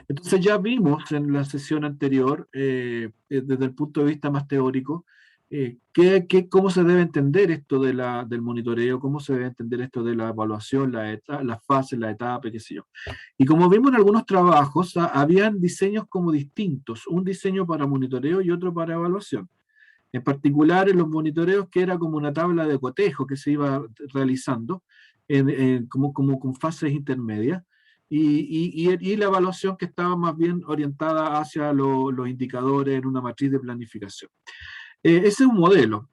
Entonces ya vimos en la sesión anterior, desde el punto de vista más teórico, cómo se debe entender esto del monitoreo, cómo se debe entender esto de la evaluación, las fases, la etapa, qué sé yo. Y como vimos en algunos trabajos, habían diseños como distintos, un diseño para monitoreo y otro para evaluación. En particular en los monitoreos, que era como una tabla de cotejo que se iba realizando como con fases intermedias, y la evaluación que estaba más bien orientada hacia los indicadores en una matriz de planificación. Ese es un modelo.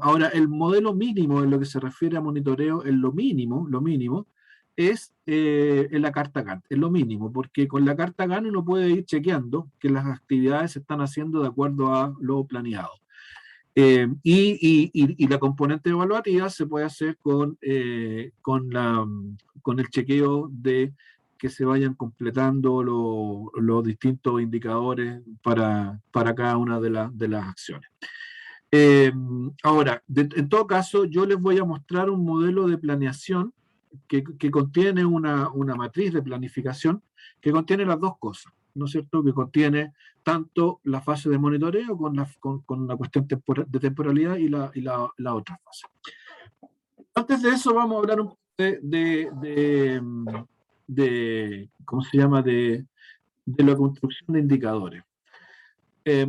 Ahora, el modelo mínimo en lo que se refiere a monitoreo, en lo mínimo, es en la carta Gantt, es lo mínimo, porque con la carta Gantt uno puede ir chequeando que las actividades se están haciendo de acuerdo a lo planeado. Y la componente evaluativa se puede hacer con el chequeo de que se vayan completando los distintos indicadores para cada una de las acciones. Eh, Ahora, en todo caso, yo les voy a mostrar un modelo de planeación que contiene una matriz de planificación que contiene las dos cosas, ¿no es cierto? Que contiene tanto la fase de monitoreo con la cuestión de temporalidad y la otra fase. Antes de eso vamos a hablar un poco ¿cómo se llama? De la construcción de indicadores.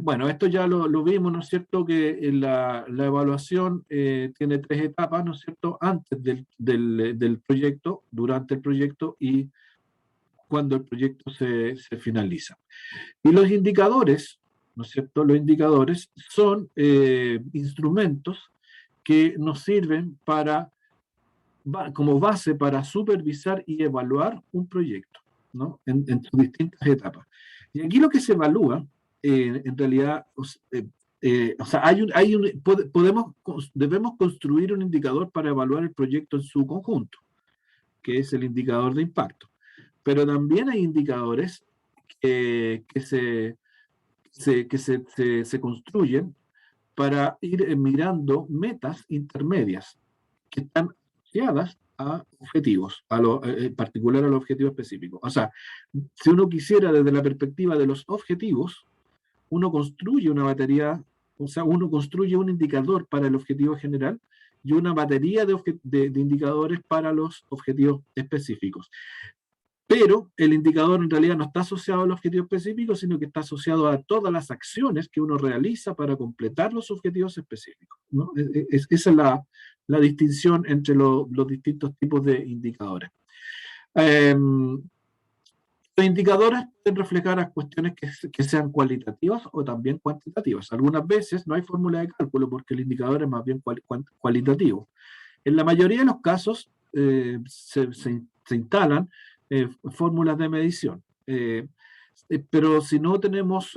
Bueno, esto ya lo vimos, ¿no es cierto? Que la evaluación tiene tres etapas, ¿no es cierto? Antes del proyecto, durante el proyecto y cuando el proyecto se finaliza. Y los indicadores, ¿no es cierto? Los indicadores son instrumentos que nos sirven como base para supervisar y evaluar un proyecto, ¿no? En sus distintas etapas. Y aquí lo que se evalúa, en realidad, o sea, debemos construir un indicador para evaluar el proyecto en su conjunto, que es el indicador de impacto. Pero también hay indicadores que se construyen para ir mirando metas intermedias que están asociadas a objetivos, en particular a los objetivos específicos. O sea, si uno quisiera desde la perspectiva de los objetivos, uno construye una batería, o sea, uno construye un indicador para el objetivo general y una batería de indicadores para los objetivos específicos. Pero el indicador en realidad no está asociado al objetivo específico, sino que está asociado a todas las acciones que uno realiza para completar los objetivos específicos, ¿no? Esa es la distinción entre los distintos tipos de indicadores. Los indicadores pueden reflejar a cuestiones que sean cualitativas o también cuantitativas. Algunas veces no hay fórmula de cálculo porque el indicador es más bien cualitativo. En la mayoría de los casos se instalan fórmulas de medición. Pero si no tenemos,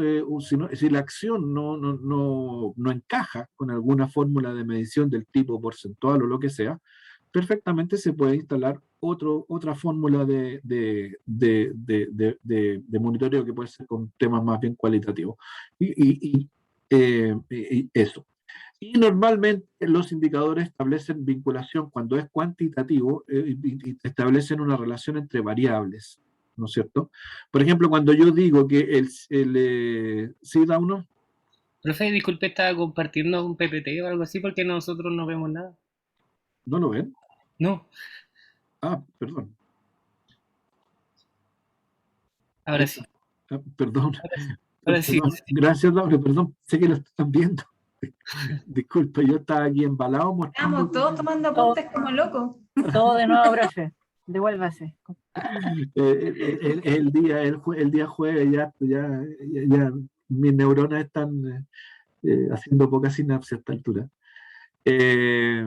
si la acción no encaja con alguna fórmula de medición del tipo porcentual o lo que sea, perfectamente se puede instalar otra fórmula de monitoreo que puede ser con temas más bien cualitativos. Y eso. Y normalmente los indicadores establecen vinculación cuando es cuantitativo y establecen una relación entre variables, ¿no es cierto? Por ejemplo, cuando yo digo que ¿sí da uno? Profe, disculpe, estaba compartiendo un PPT o algo así porque nosotros no vemos nada. ¿No lo ven? No, Ah, perdón. ahora sí, Perdón, ahora sí, perdón. ahora sí. Gracias, Laura, perdón. Sé que lo están viendo. Disculpe, yo estaba aquí embalado mostrando. Estamos todos tomando apuntes como locos. Todo de nuevo, profe. Devuélvase. El día jueves ya mis neuronas están haciendo poca sinapsis a esta altura. Eh,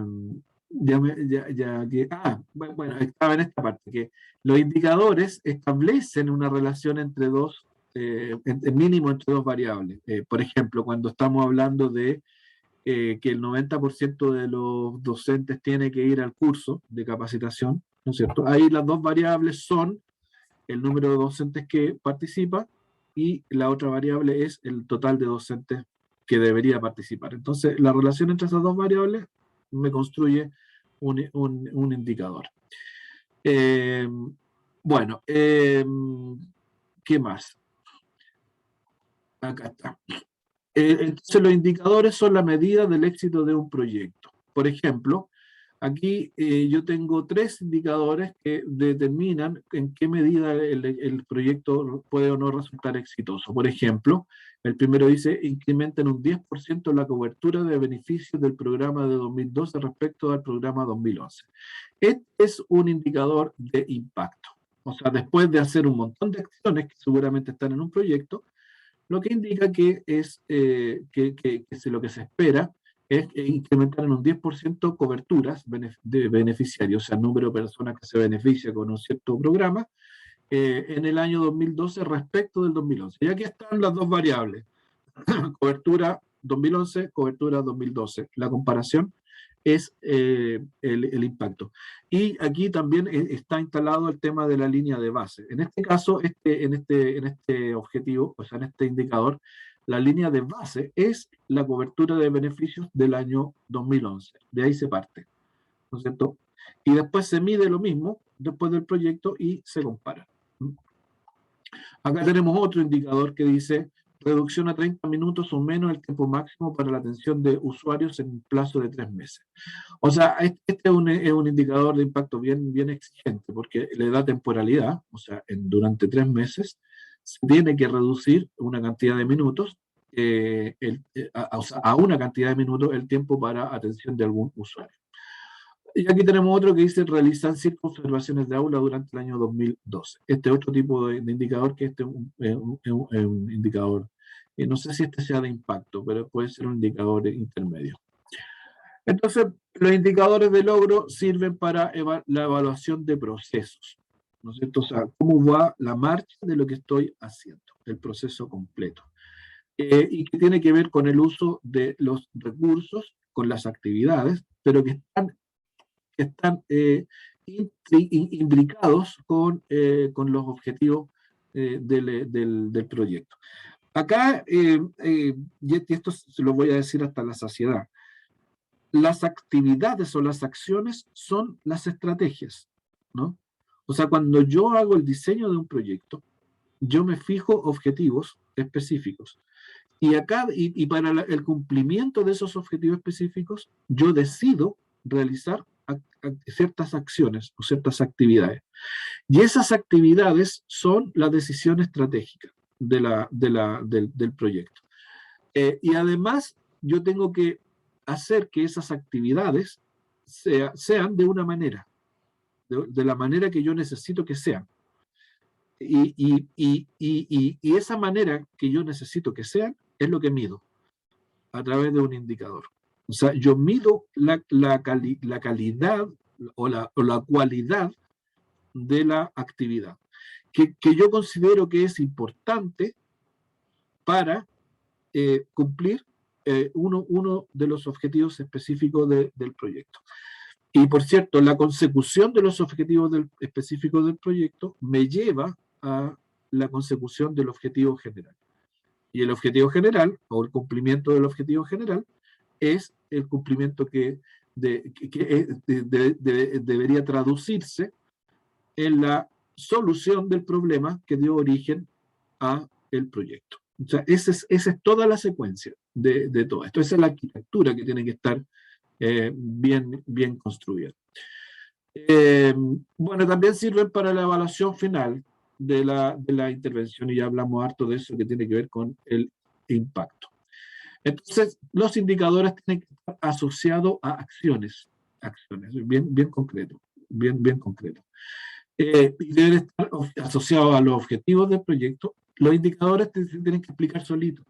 bueno, estaba en esta parte, que los indicadores establecen una relación entre dos, en mínimo entre dos variables. Por ejemplo, cuando estamos hablando de que el 90% de los docentes tiene que ir al curso de capacitación, ¿no es cierto? Ahí las dos variables son el número de docentes que participa y la otra variable es el total de docentes que debería participar. Entonces, la relación entre esas dos variables me construye un indicador. Eh, bueno, ¿Qué más? Acá está. Entonces los indicadores son la medida del éxito de un proyecto. Por ejemplo, aquí yo tengo 3 indicadores que determinan en qué medida el proyecto puede o no resultar exitoso. Por ejemplo, el primero dice, incrementa en un 10% la cobertura de beneficios del programa de 2012 respecto al programa 2011. Este es un indicador de impacto. O sea, después de hacer un montón de acciones que seguramente están en un proyecto, lo que indica que es lo que se espera es incrementar en un 10% coberturas de beneficiarios, o sea, el número de personas que se beneficia con un cierto programa en el año 2012 respecto del 2011. Y aquí están las dos variables, cobertura 2011, cobertura 2012. La comparación es el impacto. Y aquí también está instalado el tema de la línea de base. En este caso, en este objetivo, o sea, en este indicador, la línea de base es la cobertura de beneficios del año 2011. De ahí se parte, ¿no es cierto? Y después se mide lo mismo después del proyecto y se compara. Acá tenemos otro indicador que dice reducción a 30 minutos o menos el tiempo máximo para la atención de usuarios en un plazo de 3 meses. O sea, este es un indicador de impacto bien exigente porque le da temporalidad, o sea, durante 3 meses se tiene que reducir una cantidad de minutos, a una cantidad de minutos el tiempo para atención de algún usuario. Y aquí tenemos otro que dice realizar 5 observaciones de aula durante el año 2012. Este otro tipo de indicador que es un indicador, no sé si este sea de impacto, pero puede ser un indicador intermedio. Entonces, los indicadores de logro sirven para la evaluación de procesos, ¿no es cierto? O sea, cómo va la marcha de lo que estoy haciendo, el proceso completo. Y que tiene que ver con el uso de los recursos, con las actividades, pero que están imbricados con los objetivos del proyecto. Acá, y esto se lo voy a decir hasta la saciedad, las actividades o las acciones son las estrategias, ¿no? O sea, cuando yo hago el diseño de un proyecto, yo me fijo objetivos específicos. Y acá, y para el cumplimiento de esos objetivos específicos, yo decido realizar ciertas acciones o ciertas actividades. Y esas actividades son la decisión estratégica del proyecto. Y además, yo tengo que hacer que esas actividades sean de una manera, de la manera que yo necesito que sean. Y esa manera que yo necesito que sean es lo que mido a través de un indicador. O sea, yo mido la calidad o la cualidad de la actividad, que yo considero que es importante para cumplir uno de los objetivos específicos del proyecto. Y por cierto, la consecución de los objetivos específicos del proyecto me lleva a la consecución del objetivo general. Y el objetivo general, o el cumplimiento del objetivo general, es el cumplimiento que debería traducirse en la solución del problema que dio origen a el proyecto. O sea, esa es toda la secuencia de todo esto. Esa es la arquitectura que tiene que estar bien construida. Bueno, también sirven para la evaluación final de la intervención, y ya hablamos harto de eso que tiene que ver con el impacto. Entonces, los indicadores tienen que estar asociados a acciones bien concreto, bien concreto. Y deben estar asociados a los objetivos del proyecto. Los indicadores tienen que explicar solitos.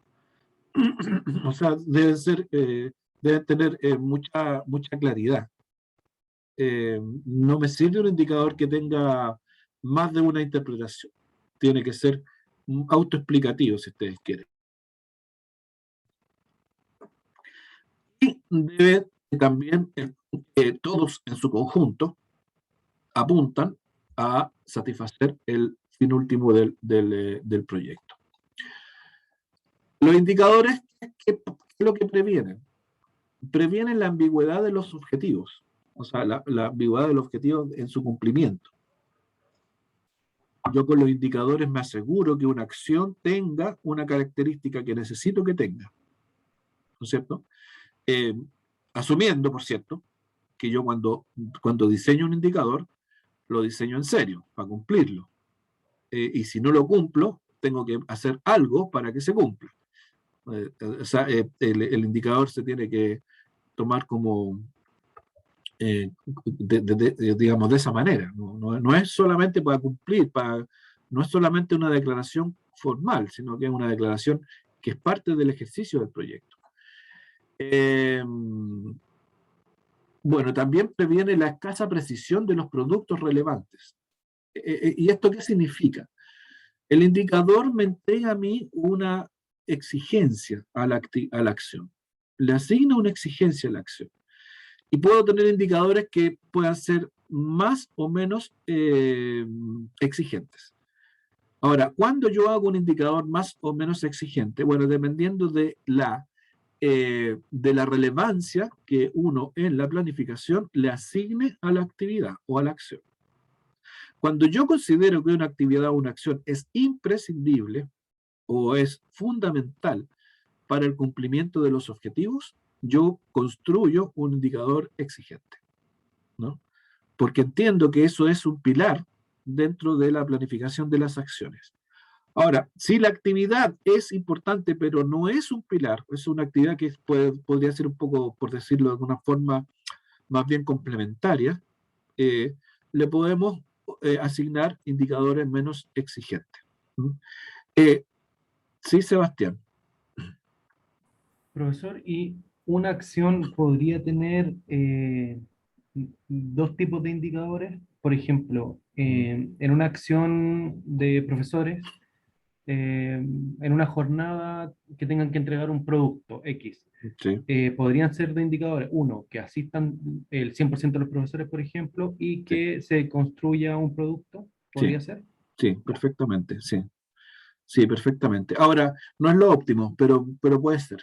O sea, deben tener mucha claridad. No me sirve un indicador que tenga más de una interpretación. Tiene que ser autoexplicativo, si ustedes quieren. Y debe también, todos en su conjunto, apuntan a satisfacer el fin último del proyecto. Los indicadores, ¿qué es lo que previenen? Previenen la ambigüedad de los objetivos, o sea, la ambigüedad del objetivo en su cumplimiento. Yo con los indicadores me aseguro que una acción tenga una característica que necesito que tenga, ¿no es cierto? Asumiendo, por cierto, que yo cuando diseño un indicador, lo diseño en serio, para cumplirlo. Y si no lo cumplo, tengo que hacer algo para que se cumpla. O sea, el indicador se tiene que tomar como, digamos, de esa manera. No es solamente para cumplir, no es solamente una declaración formal, sino que es una declaración que es parte del ejercicio del proyecto. Bueno, también previene la escasa precisión de los productos relevantes. ¿Y esto qué significa? El indicador me entrega a mí una exigencia a la acción. Le asigna una exigencia a la acción. Y puedo tener indicadores que puedan ser más o menos exigentes. Ahora, ¿cuándo yo hago un indicador más o menos exigente? Bueno, dependiendo de la relevancia que uno en la planificación le asigne a la actividad o a la acción. Cuando yo considero que una actividad o una acción es imprescindible o es fundamental para el cumplimiento de los objetivos, yo construyo un indicador exigente, ¿no? Porque entiendo que eso es un pilar dentro de la planificación de las acciones. Ahora, si la actividad es importante, pero no es un pilar, es una actividad que podría ser un poco, por decirlo de alguna forma, más bien complementaria, le podemos asignar indicadores menos exigentes. Sí, Sebastián. Profesor, ¿y una acción podría tener dos tipos de indicadores? Por ejemplo, en una acción de profesores, en una jornada que tengan que entregar un producto X, Sí, podrían ser de indicadores, uno, que asistan el 100% de los profesores, por ejemplo, y que se construya un producto, ¿podría ser? sí, perfectamente, sí. Sí, perfectamente. Ahora, no es lo óptimo, pero puede ser.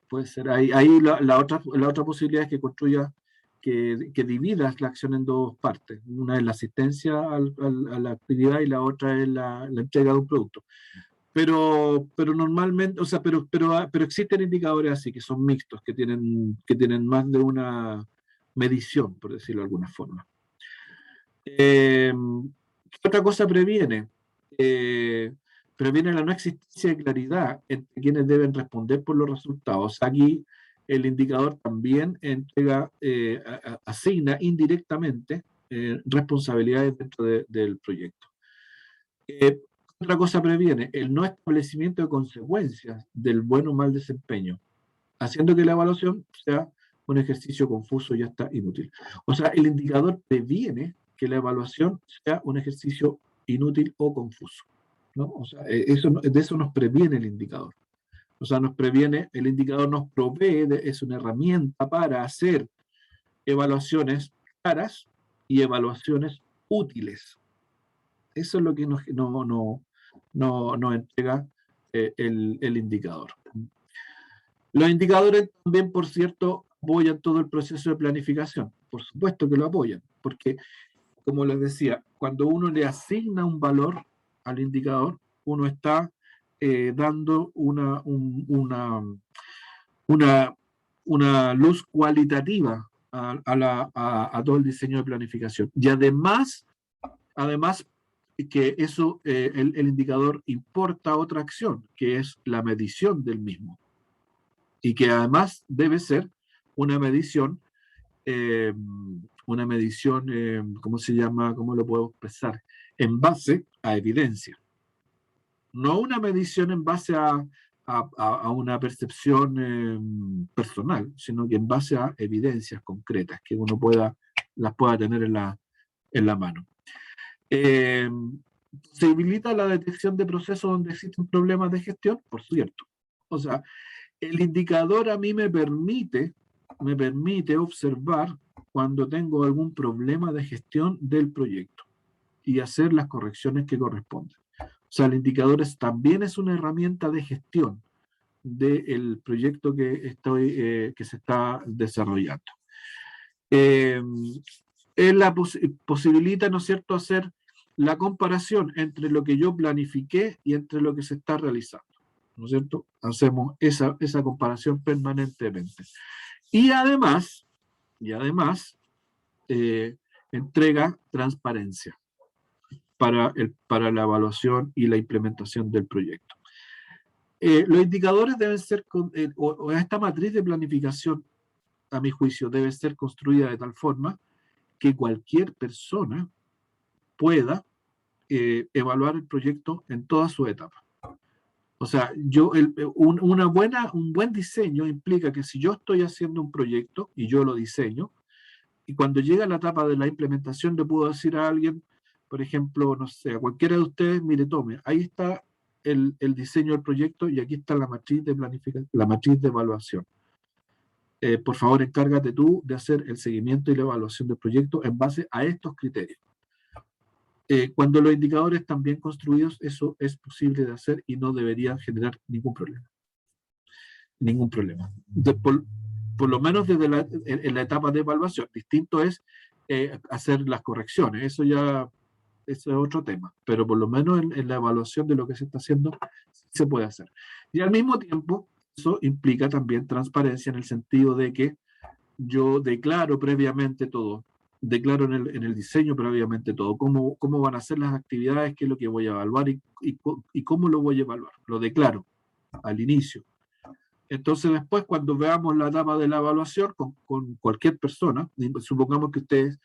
Puede ser. Ahí la otra posibilidad es que construya, que dividas la acción en dos partes. Una es la asistencia a la actividad y la otra es la entrega de un producto. Pero normalmente, o sea, pero existen indicadores así, que son mixtos, que tienen más de una medición, por decirlo de alguna forma. ¿Qué otra cosa previene? Previene la no existencia de claridad entre quienes deben responder por los resultados. Aquí el indicador también asigna indirectamente responsabilidades dentro del proyecto. Otra cosa previene el no establecimiento de consecuencias del buen o mal desempeño, haciendo que la evaluación sea un ejercicio confuso y hasta inútil. O sea, el indicador previene que la evaluación sea un ejercicio inútil o confuso, ¿no? O sea, de eso nos previene el indicador. O sea, el indicador nos provee, es una herramienta para hacer evaluaciones claras y evaluaciones útiles. Eso es lo que nos entrega el indicador. Los indicadores también, por cierto, apoyan todo el proceso de planificación. Por supuesto que lo apoyan, porque, como les decía, cuando uno le asigna un valor al indicador, uno está dando una luz cualitativa a todo el diseño de planificación. Y además que eso, el indicador importa otra acción, que es la medición del mismo. Y que además debe ser una medición, ¿cómo se llama? ¿Cómo lo puedo expresar? En base a evidencia. No una medición en base a una percepción personal, sino que en base a evidencias concretas que uno las pueda tener en la mano. ¿Posibilita la detección de procesos donde existen problemas de gestión? Por cierto. O sea, el indicador a mí me permite observar cuando tengo algún problema de gestión del proyecto y hacer las correcciones que corresponden. O sea, el indicador también es una herramienta de gestión del proyecto que se está desarrollando. Posibilita, ¿no es cierto?, hacer la comparación entre lo que yo planifiqué y entre lo que se está realizando, ¿no es cierto? Hacemos esa comparación permanentemente. Y además, entrega transparencia para la evaluación y la implementación del proyecto. Los indicadores deben ser, o esta matriz de planificación, a mi juicio, debe ser construida de tal forma que cualquier persona pueda evaluar el proyecto en todas sus etapas. O sea, un buen diseño implica que si yo estoy haciendo un proyecto y yo lo diseño, y cuando llega la etapa de la implementación le puedo decir a alguien, por ejemplo, no sé, a cualquiera de ustedes, mire, tome, ahí está el diseño del proyecto y aquí está la matriz de planificación, la matriz de evaluación. Por favor, encárgate tú de hacer el seguimiento y la evaluación del proyecto en base a estos criterios. Cuando los indicadores están bien construidos, eso es posible de hacer y no debería generar ningún problema. Ningún problema. Por lo menos en la etapa de evaluación. Distinto es hacer las correcciones. Eso es otro tema. Pero por lo menos en la evaluación de lo que se está haciendo, se puede hacer. Y al mismo tiempo, eso implica también transparencia en el sentido de que yo declaro previamente todo. Declaro en el diseño previamente todo. Cómo van a ser las actividades, qué es lo que voy a evaluar y cómo lo voy a evaluar. Lo declaro al inicio. Entonces después, cuando veamos la etapa de la evaluación con cualquier persona, supongamos que ustedes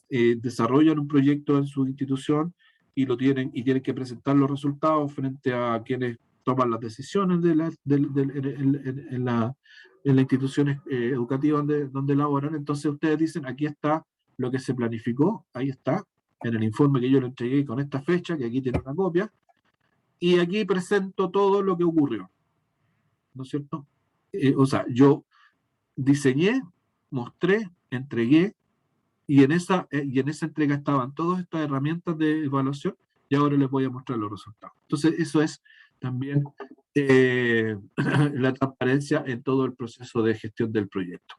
desarrollan un proyecto en su institución y tienen que presentar los resultados frente a quienes toman las decisiones en las instituciones educativas donde laboran. Entonces ustedes dicen, aquí está lo que se planificó, ahí está, en el informe que yo le entregué con esta fecha, que aquí tiene una copia, y aquí presento todo lo que ocurrió. ¿No es cierto? O sea, yo diseñé, mostré, entregué, y en esa entrega estaban todas estas herramientas de evaluación, y ahora les voy a mostrar los resultados. Entonces, eso es también la transparencia en todo el proceso de gestión del proyecto.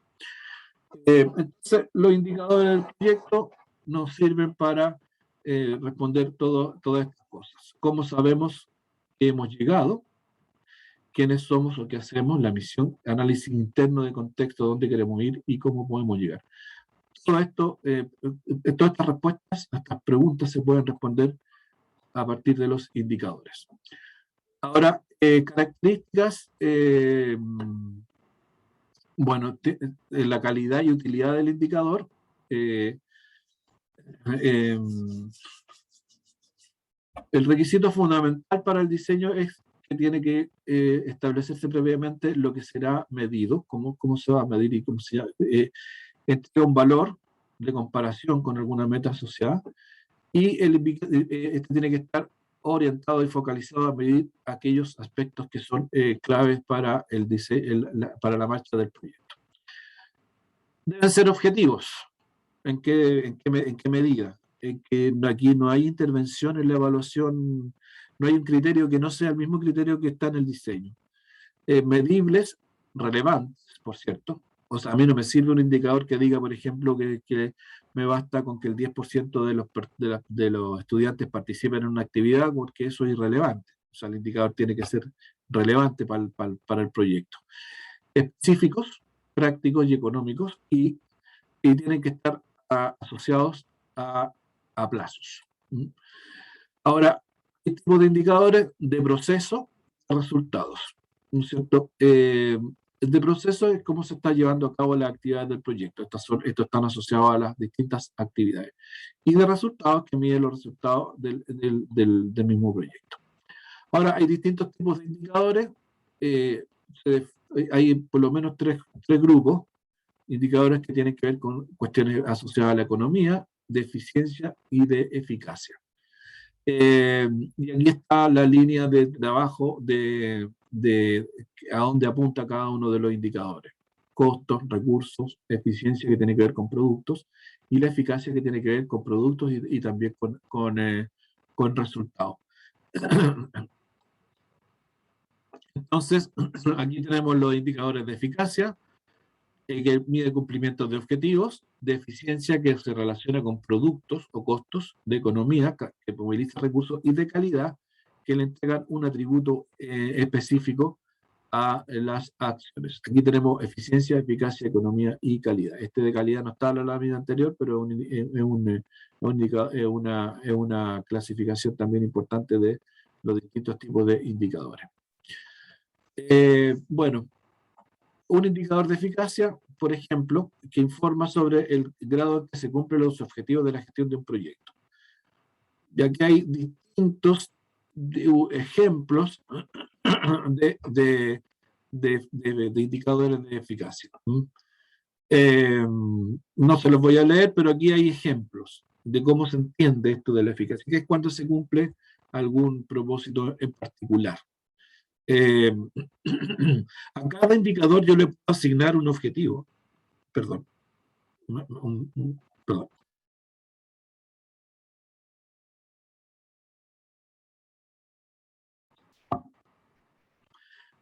Entonces, los indicadores del proyecto nos sirven para responder todas estas cosas. ¿Cómo sabemos que hemos llegado? Quiénes somos o qué hacemos, la misión, análisis interno de contexto, dónde queremos ir y cómo podemos llegar. Todo esto, todas estas respuestas, estas preguntas se pueden responder a partir de los indicadores. Ahora, características, bueno, la calidad y utilidad del indicador. El requisito fundamental para el diseño es que tiene que establecerse previamente lo que será medido, cómo se va a medir y cómo se entre un valor de comparación con alguna meta asociada, y este tiene que estar orientado y focalizado a medir aquellos aspectos que son claves para para la marcha del proyecto. Deben ser objetivos. ¿En qué medida? En que aquí no hay intervención en la evaluación, no hay un criterio que no sea el mismo criterio que está en el diseño. Medibles, relevantes, por cierto. O sea, a mí no me sirve un indicador que diga, por ejemplo, que me basta con que el 10% de los estudiantes participen en una actividad, porque eso es irrelevante. O sea, el indicador tiene que ser relevante para el proyecto. Específicos, prácticos y económicos, y tienen que estar asociados a plazos. Ahora, este tipo de indicadores de proceso, resultados, ¿no es cierto? De proceso es cómo se está llevando a cabo las actividades del proyecto. Estos están asociados a las distintas actividades. Y de resultados, que miden los resultados del mismo proyecto. Ahora, hay distintos tipos de indicadores. Hay por lo menos tres grupos. Indicadores que tienen que ver con cuestiones asociadas a la economía, de eficiencia y de eficacia. Y aquí está la línea de trabajo de a dónde apunta cada uno de los indicadores. Costos, recursos, eficiencia que tiene que ver con productos, y la eficacia que tiene que ver con productos y también con resultados. Entonces, aquí tenemos los indicadores de eficacia. que mide cumplimientos de objetivos, de eficiencia que se relaciona con productos o costos, de economía que moviliza recursos y de calidad que le entregan un atributo específico a las acciones. Aquí tenemos eficiencia, eficacia, economía y calidad. Este de calidad no está en la lámina anterior, pero es una clasificación también importante de los distintos tipos de indicadores. Bueno, un indicador de eficacia, por ejemplo, que informa sobre el grado en que se cumplen los objetivos de la gestión de un proyecto. Y aquí hay distintos ejemplos de indicadores de eficacia. No se los voy a leer, pero aquí hay ejemplos de cómo se entiende esto de la eficacia, que es cuando se cumple algún propósito en particular. A cada indicador yo le puedo asignar un objetivo. Perdón. Perdón.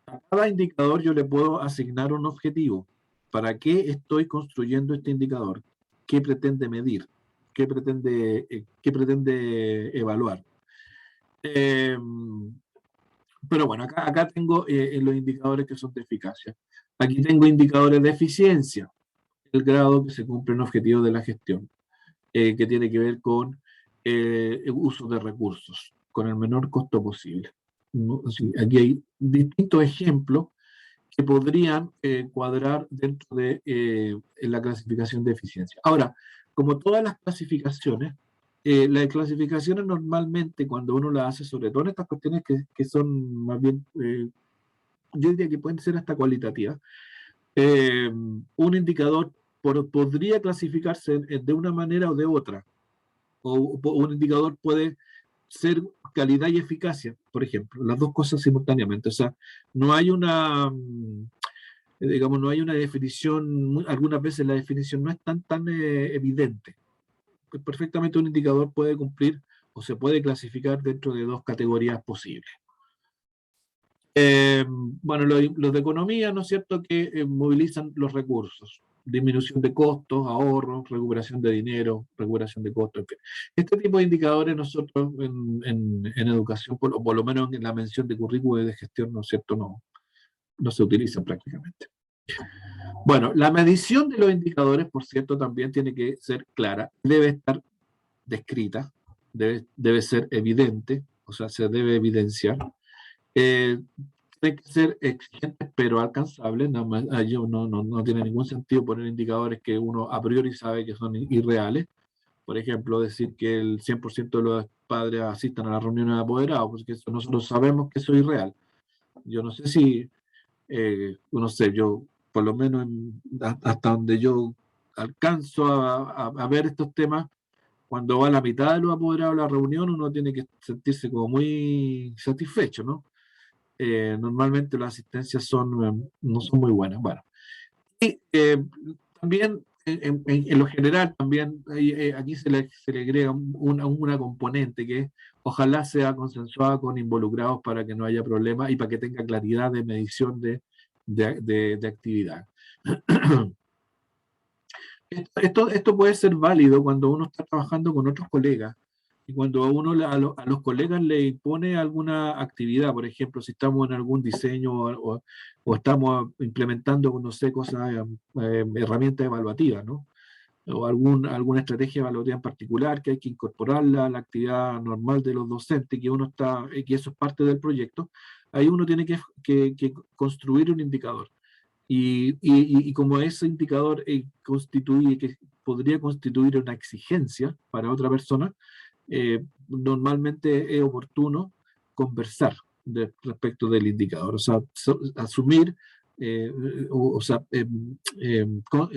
A cada indicador yo le puedo asignar un objetivo. ¿Para qué estoy construyendo este indicador? ¿Qué pretende medir? ¿Qué pretende evaluar? Pero bueno, acá tengo los indicadores que son de eficacia. Aquí tengo indicadores de eficiencia, el grado que se cumplen objetivos de la gestión, que tiene que ver con el uso de recursos, con el menor costo posible. Aquí hay distintos ejemplos que podrían cuadrar dentro de la clasificación de eficiencia. Ahora, como todas las clasificaciones normalmente cuando uno las hace, sobre todo en estas cuestiones que son más bien, yo diría que pueden ser hasta cualitativas, un indicador podría clasificarse de una manera o de otra, o un indicador puede ser calidad y eficacia, por ejemplo, las dos cosas simultáneamente. O sea, no hay una, digamos, no hay una definición, algunas veces la definición no es tan evidente. Pues perfectamente un indicador puede cumplir o se puede clasificar dentro de dos categorías posibles. Bueno, los de economía, ¿no es cierto?, que movilizan los recursos. Disminución de costos, ahorros, recuperación de dinero, recuperación de costos, en fin. Este tipo de indicadores nosotros en educación, por lo menos en la mención de currículo y de gestión, ¿no es cierto?, no se utilizan prácticamente. Bueno, la medición de los indicadores, por cierto, también tiene que ser clara, debe estar descrita, debe ser evidente, o sea, se debe evidenciar. Tiene que ser exigente, pero alcanzable. No tiene ningún sentido poner indicadores que uno a priori sabe que son irreales. Por ejemplo, decir que el 100% de los padres asistan a las reuniones de apoderados, porque eso nosotros sabemos que eso es irreal. Yo no sé si, no sé, yo, por lo menos hasta donde yo alcanzo a ver estos temas, cuando va a la mitad de los apoderados a la reunión, uno tiene que sentirse como muy satisfecho, ¿no? Normalmente las asistencias no son muy buenas. Bueno, y también en lo general también aquí se le agrega una componente que ojalá sea consensuada con involucrados para que no haya problemas y para que tenga claridad de medición de actividad. Esto puede ser válido cuando uno está trabajando con otros colegas y cuando uno a los colegas le impone alguna actividad, por ejemplo, si estamos en algún diseño o estamos implementando, no sé, cosas, herramientas evaluativas, ¿no? O alguna estrategia evaluativa en particular que hay que incorporarla a la actividad normal de los docentes, que eso es parte del proyecto, ahí uno tiene que construir un indicador. Y como ese indicador que podría constituir una exigencia para otra persona, normalmente es oportuno conversar respecto del indicador, o sea, asumir,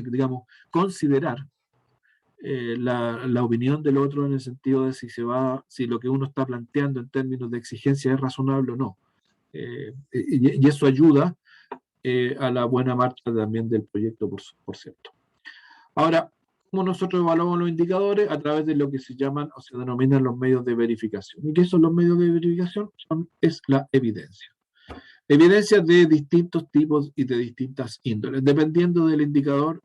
digamos, considerar la opinión del otro en el sentido de si lo que uno está planteando en términos de exigencia es razonable o no. Y eso ayuda a la buena marcha también del proyecto, por cierto. Ahora, ¿cómo nosotros evaluamos los indicadores? A través de lo que se llaman o se denominan los medios de verificación. ¿Y qué son los medios de verificación? Es la evidencia. Evidencias de distintos tipos y de distintas índoles. Dependiendo del indicador,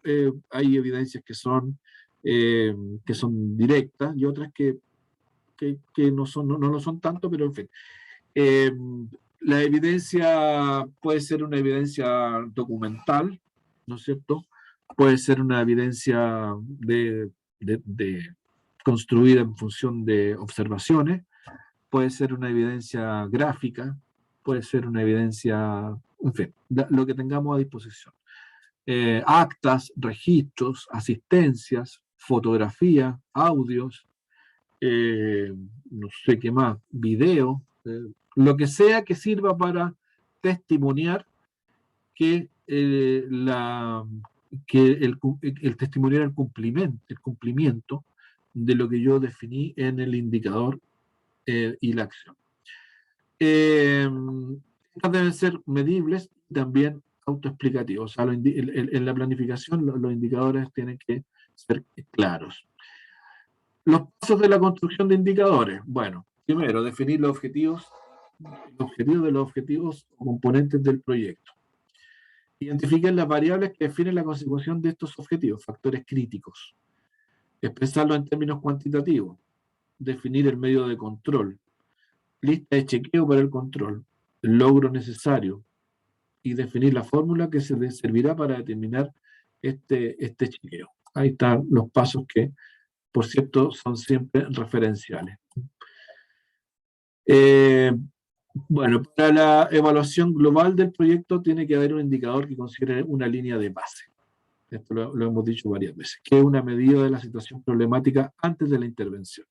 hay evidencias que son directas y otras que no lo son tanto, pero en fin. Eh, la evidencia puede ser una evidencia documental, ¿no es cierto? Puede ser una evidencia construida en función de observaciones, puede ser una evidencia gráfica, puede ser una evidencia, en fin, lo que tengamos a disposición. Actas, registros, asistencias, fotografía, audios, no sé qué más, video, lo que sea que sirva para testimoniar que, el testimoniar el cumplimiento de lo que yo definí en el indicador y la acción. Estas deben ser medibles y también autoexplicativos. O sea, en la planificación los indicadores tienen que ser claros. Los pasos de la construcción de indicadores. Bueno, primero, definir los objetivos de los objetivos o componentes del proyecto. Identificar las variables que definen la consecución de estos objetivos, factores críticos. Expresarlo en términos cuantitativos. Definir el medio de control. Lista de chequeo para el control. El logro necesario. Y definir la fórmula que se servirá para determinar este chequeo. Ahí están los pasos que, por cierto, son siempre referenciales. Bueno, para la evaluación global del proyecto tiene que haber un indicador que considere una línea de base. Esto lo hemos dicho varias veces, que es una medida de la situación problemática antes de la intervención.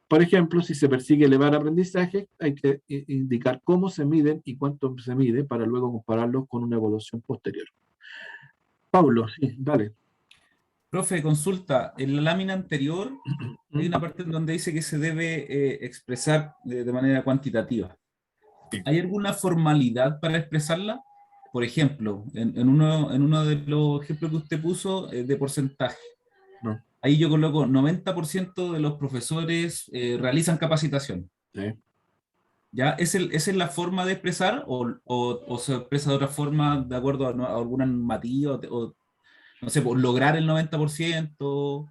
Por ejemplo, si se persigue elevar aprendizaje, hay que indicar cómo se miden y cuánto se mide para luego compararlos con una evaluación posterior. Pablo, sí, dale. Profe, consulta, en la lámina anterior hay una parte en donde dice que se debe expresar de manera cuantitativa. ¿Hay alguna formalidad para expresarla? Por ejemplo, en uno de los ejemplos que usted puso de porcentaje. No. Ahí yo coloco 90% de los profesores realizan capacitación. Sí. ¿Ya? ¿Esa es la forma de expresar o se expresa de otra forma de acuerdo a alguna normativa o no sé, por lograr el 90%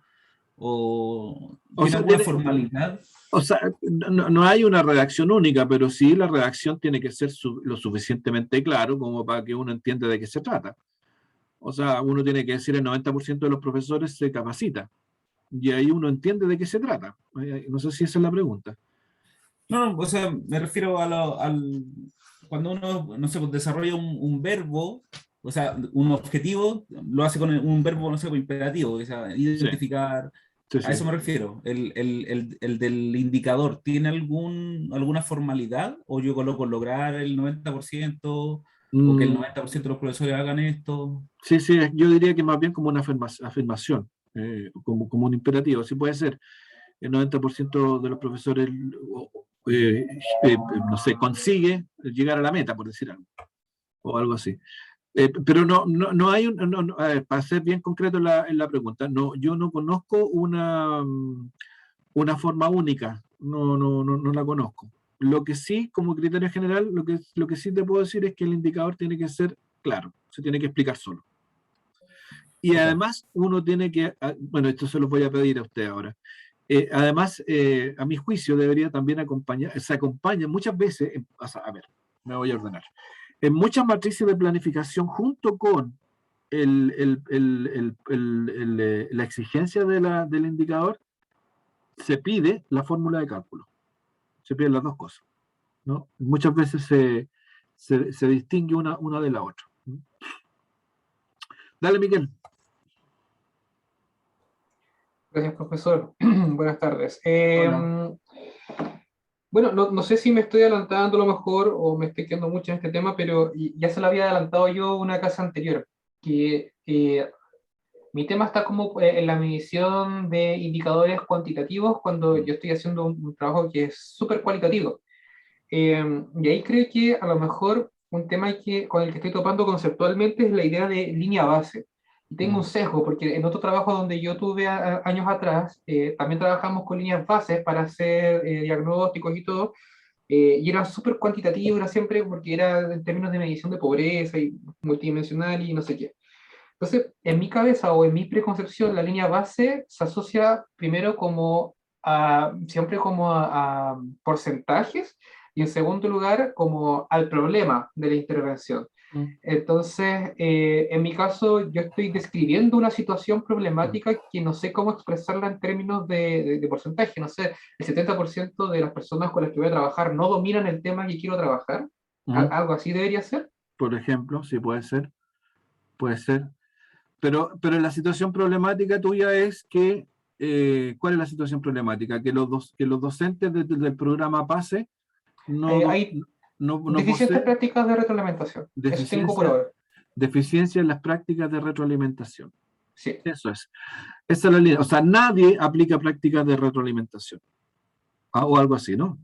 o ¿tiene alguna formalidad? O sea, no hay una redacción única, pero sí la redacción tiene que ser lo suficientemente claro como para que uno entienda de qué se trata. O sea, uno tiene que decir el 90% de los profesores se capacita. Y ahí uno entiende de qué se trata. No sé si esa es la pregunta. No, o sea, me refiero cuando uno, no sé, pues, desarrolla un verbo, o sea, un objetivo, lo hace con un verbo, no sé, imperativo, o sea, identificar. Sí, A eso me refiero. ¿El del indicador tiene alguna formalidad? ¿O yo coloco lograr el 90%? ¿O que el 90% de los profesores hagan esto? Sí, yo diría que más bien como una afirmación, como un imperativo. Así puede ser. El 90% de los profesores, no sé, consigue llegar a la meta, por decir algo. O algo así. Pero no hay a ver, para ser bien concreto en la pregunta, yo no conozco una forma única, no la conozco. Lo que sí, como criterio general, lo que sí te puedo decir es que el indicador tiene que ser claro, se tiene que explicar solo. Y además uno tiene que, bueno, esto se lo voy a pedir a usted ahora. Además, a mi juicio debería también se acompaña muchas veces, a ver, me voy a ordenar. En muchas matrices de planificación, junto con la exigencia del indicador, se pide la fórmula de cálculo. Se piden las dos cosas, ¿no? Muchas veces se distingue una de la otra. Dale, Miguel. Gracias, profesor. Buenas tardes. Bueno, no sé si me estoy adelantando a lo mejor o me estoy quedando mucho en este tema, pero ya se lo había adelantado yo una clase anterior, que mi tema está como en la medición de indicadores cuantitativos cuando yo estoy haciendo un trabajo que es súper cualitativo. Y ahí creo que a lo mejor un tema con el que estoy topando conceptualmente es la idea de línea base. Y tengo un sesgo, porque en otro trabajo donde yo tuve años atrás, también trabajamos con líneas bases para hacer diagnósticos y todo, y era súper cuantitativo, era siempre porque era en términos de medición de pobreza y multidimensional y no sé qué. Entonces, en mi cabeza o en mi preconcepción, la línea base se asocia primero como siempre como a porcentajes y en segundo lugar como al problema de la intervención. Entonces, en mi caso, yo estoy describiendo una situación problemática que no sé cómo expresarla en términos de porcentaje. No sé, el 70% de las personas con las que voy a trabajar no dominan el tema que quiero trabajar. Algo así debería ser. Por ejemplo, sí puede ser. Puede ser. Pero la situación problemática tuya es que, ¿cuál es la situación problemática? Que los docentes del programa PASE Hay no deficientes poseen prácticas de retroalimentación. Eso tengo por ahora. deficiencia en las prácticas de retroalimentación. Sí. Eso es. Esa es la línea. O sea, nadie aplica prácticas de retroalimentación. O algo así, ¿no?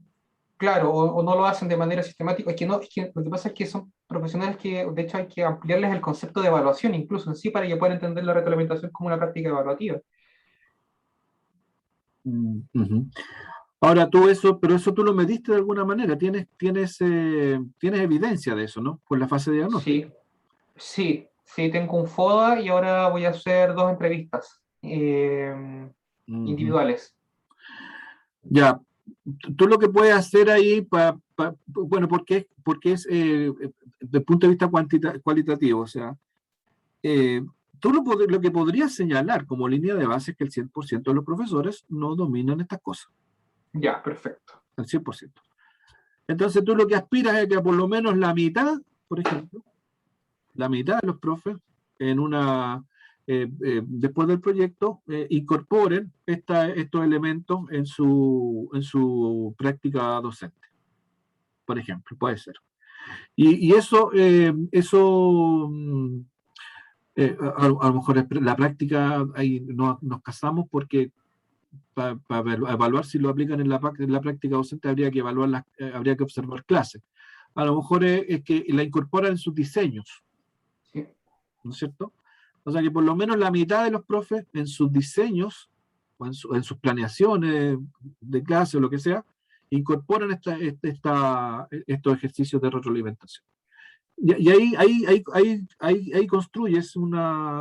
Claro, o no lo hacen de manera sistemática. Es que lo que pasa es que son profesionales que, de hecho, hay que ampliarles el concepto de evaluación, incluso en sí, para que puedan entender la retroalimentación como una práctica evaluativa. Ujú. Ahora pero eso tú lo mediste de alguna manera, tienes evidencia de eso, ¿no? Por la fase de diagnóstico. Sí, tengo un FODA y ahora voy a hacer 2 entrevistas Ujú. individuales. Ya, tú lo que puedes hacer ahí, bueno, porque es desde el punto de vista cualitativo, o sea, tú lo que podrías señalar como línea de base es que el 100% de los profesores no dominan estas cosas, Ya, perfecto. el 100%. Entonces tú lo que aspiras es que por lo menos la mitad, por ejemplo, la mitad de los profes después del proyecto incorporen estos elementos en su práctica docente, por ejemplo, puede ser. Y eso, a lo mejor la práctica, ahí nos casamos porque para evaluar si lo aplican en la práctica docente habría que observar clases. A lo mejor es que la incorporan en sus diseños, Sí. ¿no es cierto? O sea que por lo menos la mitad de los profes en sus diseños o en sus planeaciones de clase o lo que sea, incorporan estos ejercicios de retroalimentación. Y ahí construyes un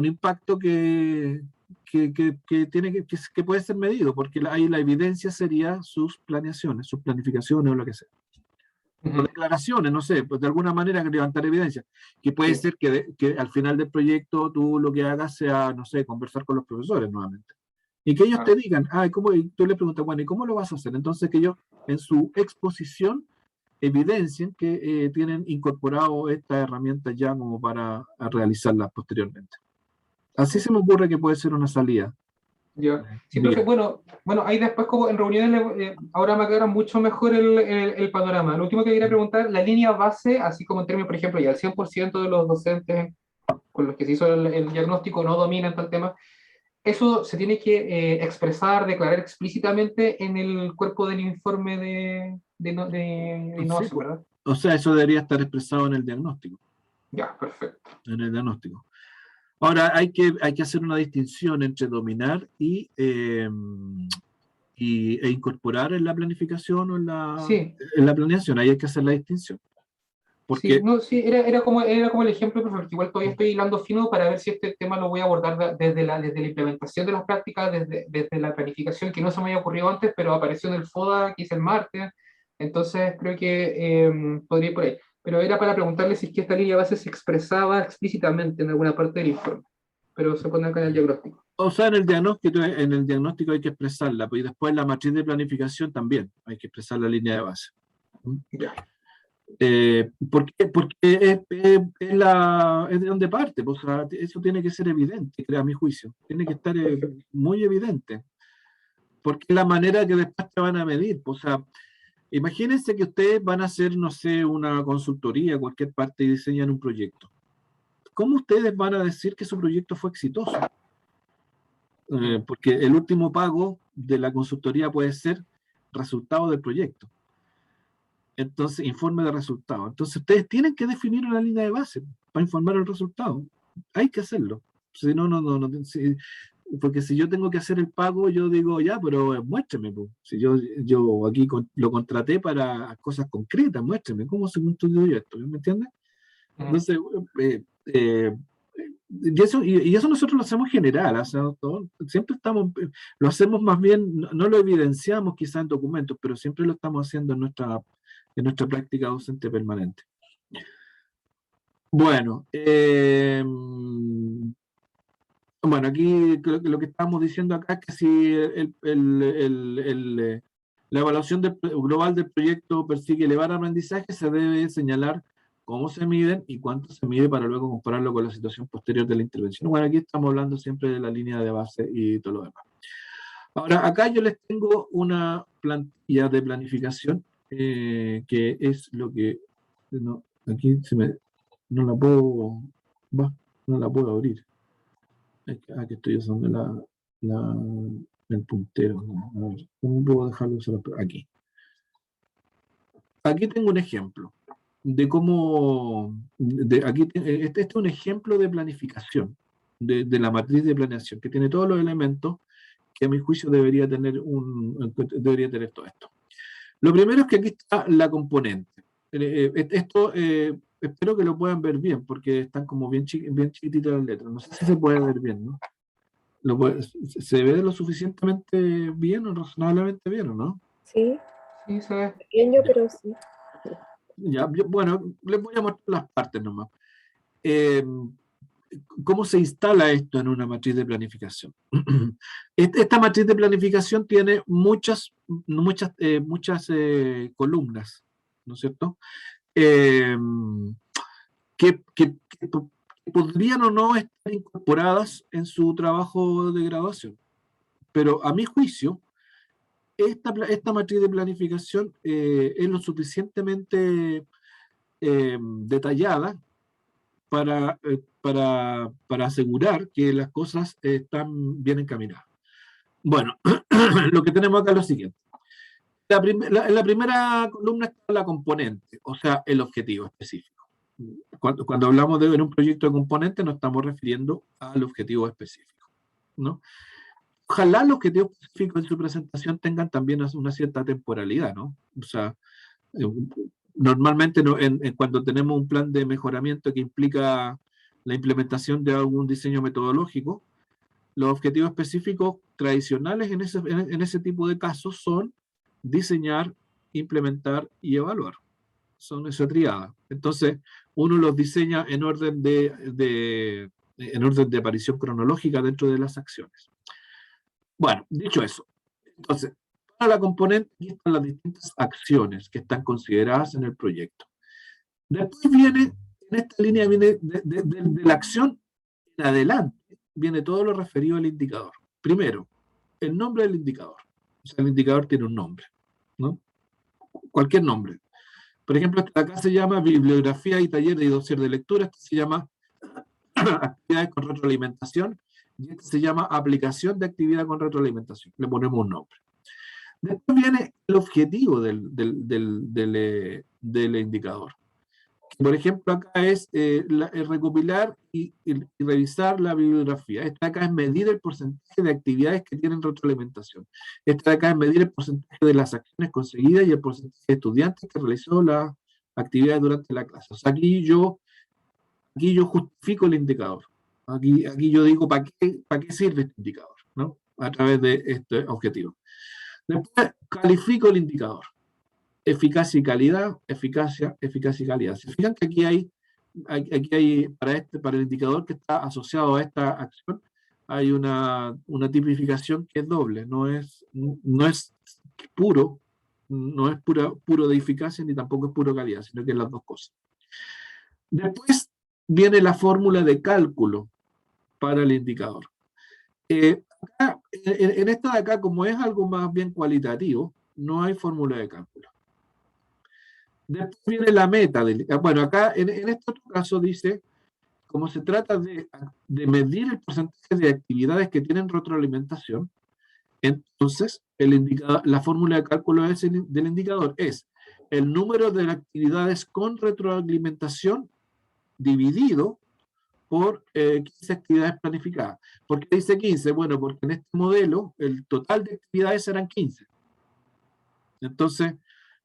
impacto que puede ser medido, porque ahí la evidencia sería sus planeaciones, sus planificaciones o lo que sea. O declaraciones, no sé, pues de alguna manera levantar evidencia, que puede ser que al final del proyecto tú lo que hagas sea, no sé, conversar con los profesores nuevamente. Y que ellos te digan, y tú le preguntas, bueno, ¿y cómo lo vas a hacer? Entonces que ellos en su exposición evidencien que tienen incorporado estas herramientas ya como para realizarlas posteriormente. Así se me ocurre que puede ser una salida. Ya. Sí, profe, bueno, ahí después como en reuniones ahora me aclara mucho mejor el panorama. Lo último que quería preguntar, la línea base, así como en términos, por ejemplo, ya el 100% de los docentes con los que se hizo el diagnóstico no dominan tal tema, eso se tiene que expresar, declarar explícitamente en el cuerpo del informe de innovación, Sí, ¿verdad? o sea, eso debería estar expresado en el diagnóstico. Ya, perfecto. En el diagnóstico. Ahora, hay que hacer una distinción entre dominar e incorporar en la planificación o Sí. en la planeación. Ahí hay que hacer la distinción. Porque, Sí, no, sí, era como el ejemplo, profe, porque igual todavía estoy hilando fino para ver si este tema lo voy a abordar desde la implementación de las prácticas, desde la planificación, que no se me había ocurrido antes, pero apareció en el FODA que hice el martes, entonces creo que podría ir por ahí. Pero era para preguntarle si es que esta línea base se expresaba explícitamente en alguna parte del informe, pero se pone acá en el diagnóstico. o sea, en el diagnóstico hay que expresarla, pues, y después en la matriz de planificación también hay que expresar la línea de base. Ya. ¿Por qué? Porque es de donde parte, pues, o sea, eso tiene que ser evidente, a mi juicio, tiene que estar muy evidente, porque es la manera que después te van a medir, pues, o sea, imagínense que ustedes van a hacer, no sé, una consultoría, cualquier parte, y diseñan un proyecto. ¿Cómo ustedes van a decir que su proyecto fue exitoso? Porque el último pago de la consultoría puede ser resultado del proyecto. Entonces, informe de resultado. Entonces, ustedes tienen que definir una línea de base para informar el resultado. Hay que hacerlo. Si no, porque si yo tengo que hacer el pago, yo digo, ya, pero muéstreme, pues. Si yo aquí lo contraté para cosas concretas, muéstreme, ¿cómo se construyó esto? ¿Me entiendes? Entonces, y eso nosotros lo hacemos general, o sea, siempre lo hacemos más bien, no lo evidenciamos quizá en documentos, pero siempre lo estamos haciendo en nuestra práctica docente permanente. Bueno, aquí lo que estamos diciendo acá es que si la evaluación global del proyecto persigue elevar aprendizaje, se debe señalar cómo se miden y cuánto se mide para luego compararlo con la situación posterior de la intervención. Bueno, aquí estamos hablando siempre de la línea de base y todo lo demás. Ahora, acá yo les tengo una plantilla de planificación, que es lo que... No, aquí no la puedo abrir. Aquí estoy usando el puntero. A ver, ¿cómo puedo dejarlo usar? Aquí. Aquí tengo un ejemplo de cómo, este es un ejemplo de planificación, de la matriz de planeación, que tiene todos los elementos que a mi juicio debería tener todo esto. Lo primero es que aquí está la componente. Esto espero que lo puedan ver bien, porque están como bien chiquititas las letras. No sé si se puede ver bien, ¿no? ¿Se ve lo suficientemente bien o razonablemente bien, o no? Sí, Sí, se ve. pequeño, pero sí. Ya, bueno, les voy a mostrar las partes nomás. ¿Cómo se instala esto en una matriz de planificación? Esta matriz de planificación tiene muchas columnas, ¿no es cierto? Que podrían o no estar incorporadas en su trabajo de graduación. Pero a mi juicio, esta matriz de planificación es lo suficientemente detallada para asegurar que las cosas están bien encaminadas. Bueno, lo que tenemos acá es lo siguiente. En la primera columna está la componente, o sea, el objetivo específico. Cuando hablamos de un proyecto de componente, nos estamos refiriendo al objetivo específico, ¿no? Ojalá los objetivos específicos en su presentación tengan también una cierta temporalidad, ¿no? O sea, normalmente cuando tenemos un plan de mejoramiento que implica la implementación de algún diseño metodológico, los objetivos específicos tradicionales en ese tipo de casos son diseñar, implementar y evaluar. Son esa triada. Entonces, uno los diseña en orden de aparición cronológica dentro de las acciones. Bueno, dicho eso, entonces, para la componente, aquí están las distintas acciones que están consideradas en el proyecto. Después en esta línea viene de la acción en adelante, viene todo lo referido al indicador. Primero, el nombre del indicador. O sea, el indicador tiene un nombre, ¿no? Cualquier nombre. Por ejemplo, acá se llama bibliografía y taller y dossier de lectura, este se llama actividades con retroalimentación, y este se llama aplicación de actividad con retroalimentación. Le ponemos un nombre. Después viene el objetivo del indicador. Por ejemplo, acá es recopilar y revisar la bibliografía. Esta acá es medir el porcentaje de actividades que tienen retroalimentación. Esta acá es medir el porcentaje de las acciones conseguidas y el porcentaje de estudiantes que realizó las actividades durante la clase. O sea, aquí yo justifico el indicador. Aquí yo digo para qué sirve este indicador, ¿no? A través de este objetivo. Después califico el indicador. Eficacia y calidad, eficacia y calidad. Se fijan que aquí hay para el indicador que está asociado a esta acción, hay una tipificación que es doble, no es puro de eficacia ni tampoco es puro calidad, sino que es las dos cosas. Después viene la fórmula de cálculo para el indicador. Acá, en esta de acá, como es algo más bien cualitativo, no hay fórmula de cálculo. Después viene la meta. Bueno, acá en este otro caso dice, como se trata de medir el porcentaje de actividades que tienen retroalimentación, entonces la fórmula de cálculo del indicador es el número de actividades con retroalimentación dividido por 15 actividades planificadas. ¿Por qué dice 15? Bueno, porque en este modelo el total de actividades eran 15. Entonces,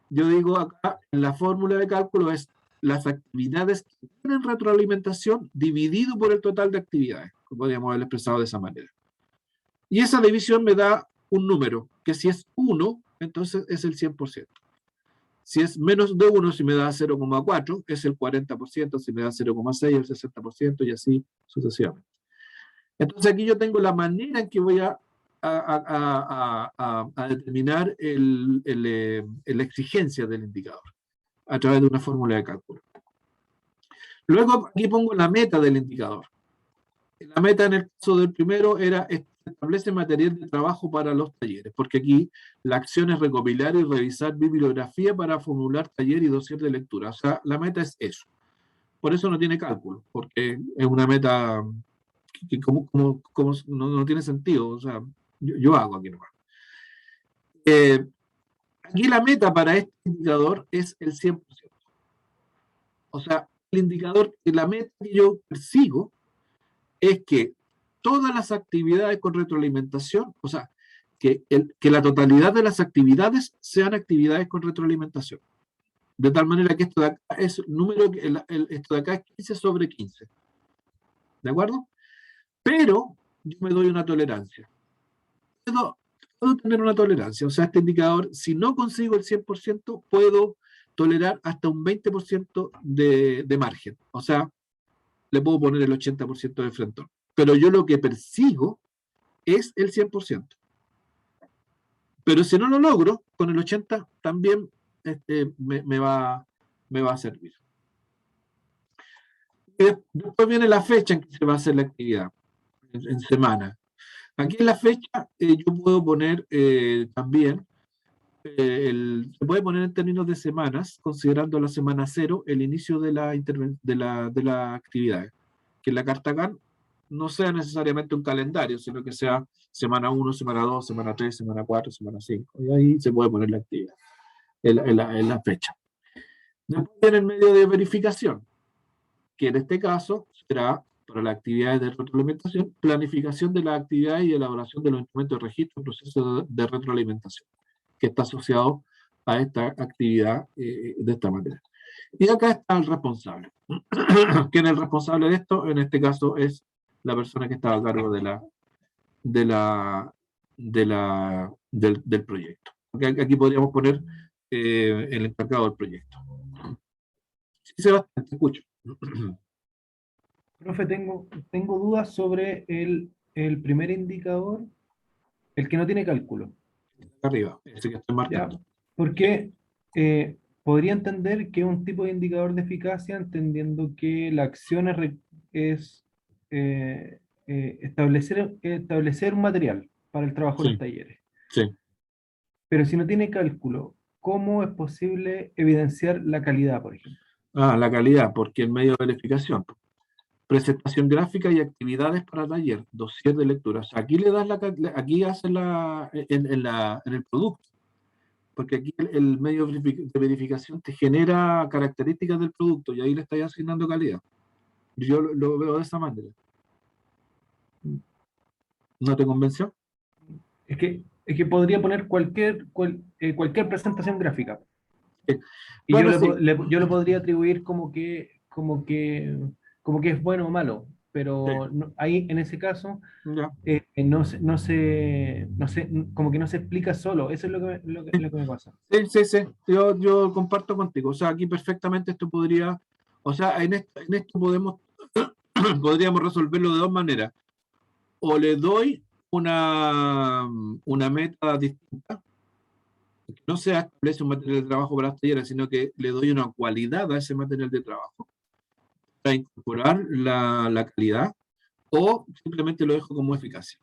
yo digo acá, en la fórmula de cálculo es las actividades que tienen retroalimentación dividido por el total de actividades, como podríamos haberlo expresado de esa manera. Y esa división me da un número, que si es 1, entonces es el 100%. Si es menos de 1, si me da 0,4, es el 40%, si me da 0,6, el 60%, y así sucesivamente. Entonces aquí yo tengo la manera en que voy a determinar la exigencia del indicador a través de una fórmula de cálculo. Luego aquí pongo la meta del indicador. La meta en el caso del primero era establece material de trabajo para los talleres, porque aquí la acción es recopilar y revisar bibliografía para formular taller y dossier de lectura. O sea, la meta es eso. Por eso no tiene cálculo, porque es una meta que no tiene sentido. O sea, yo hago aquí nomás. Aquí la meta para este indicador es el 100%. O sea, el indicador, la meta que yo persigo es que todas las actividades con retroalimentación, o sea, que la totalidad de las actividades sean actividades con retroalimentación. De tal manera que esto de acá es esto de acá es 15 sobre 15. ¿De acuerdo? Pero yo me doy una tolerancia. Puedo tener una tolerancia. O sea, este indicador, si no consigo el 100%, puedo tolerar hasta un 20% de margen. O sea, le puedo poner el 80% de frentón. Pero yo lo que persigo es el 100%. Pero si no lo logro, con el 80% también me va a servir. Y después viene la fecha en que se va a hacer la actividad, en semana. Aquí en la fecha yo puedo poner también, se puede poner en términos de semanas, considerando la semana 0 el inicio de la actividad. Que en la carta GAN no sea necesariamente un calendario, sino que sea semana 1, semana 2, semana 3, semana 4, semana 5. Y ahí se puede poner la actividad, en la fecha. Después viene el medio de verificación, que en este caso será para las actividades de retroalimentación, planificación de las actividades y elaboración de los instrumentos de registro y procesos de retroalimentación, que está asociado a esta actividad de esta manera. Y acá está el responsable. ¿Quién es el responsable de esto? En este caso es la persona que está a cargo del proyecto. Aquí podríamos poner el encargado del proyecto. Sí, Sebastián, te escucho. Profe, tengo dudas sobre el primer indicador, el que no tiene cálculo. Arriba, ese que estoy marcando. ¿Ya? Porque podría entender que es un tipo de indicador de eficacia, entendiendo que la acción es establecer un material para el trabajo en los talleres. Sí. Pero si no tiene cálculo, ¿cómo es posible evidenciar la calidad, por ejemplo? La calidad, porque el medio de verificación. Presentación gráfica y actividades para taller, dossier de lectura. O sea, aquí le das aquí hace en el producto. Porque aquí el medio de verificación te genera características del producto y ahí le estás asignando calidad. Yo lo veo de esa manera. ¿No te convenció? Es que podría poner cualquier presentación gráfica. Y Bueno, yo lo podría atribuir como que es bueno o malo, pero ahí en ese caso como que no se explica solo. Eso es lo que me pasa. Sí. Yo comparto contigo. O sea, aquí perfectamente esto podría, o sea, en esto podríamos resolverlo de dos maneras. O le doy una meta distinta, que no se establece un material de trabajo para las talleres, sino que le doy una cualidad a ese material de trabajo para incorporar la calidad, o simplemente lo dejo como eficacia.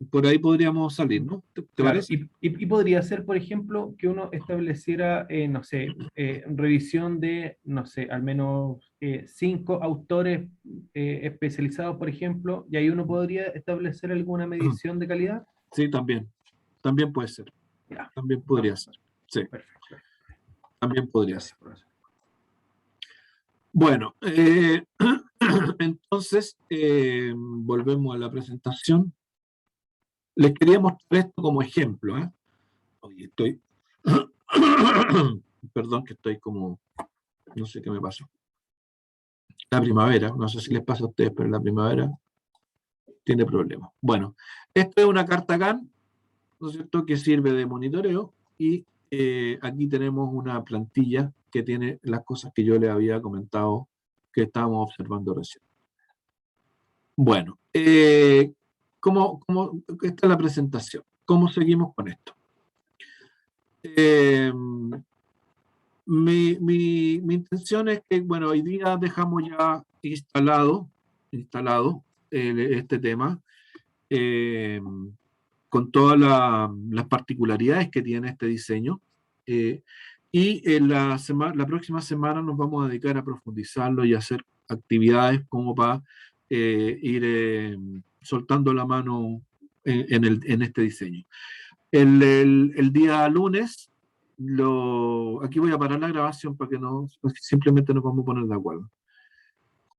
Por ahí podríamos salir, ¿no? ¿Te Claro, parece? y podría ser, por ejemplo, que uno estableciera, no sé, revisión de, no sé, al menos 5 autores especializados, por ejemplo, y ahí uno podría establecer alguna medición de calidad. Sí, también puede ser. Ya. También podría ser. Sí, Perfecto. también podría ser. Bueno, Entonces, volvemos a la presentación. Les quería mostrar esto como ejemplo. Oye, estoy... Perdón que estoy como... No sé qué me pasó. La primavera, no sé si les pasa a ustedes, pero la primavera tiene problemas. Bueno, esta es una carta GAN, ¿no es cierto?, que sirve de monitoreo, y aquí tenemos una plantilla que tiene las cosas que yo les había comentado que estábamos observando recién. Bueno, esta es la presentación. ¿Cómo seguimos con esto? Mi intención es que, bueno, hoy día dejamos ya instalado este tema, con todas las particularidades que tiene este diseño, y en la próxima semana nos vamos a dedicar a profundizarlo y a hacer actividades como para ir soltando la mano en este diseño. El día lunes, aquí voy a parar la grabación para que simplemente nos vamos a poner de acuerdo.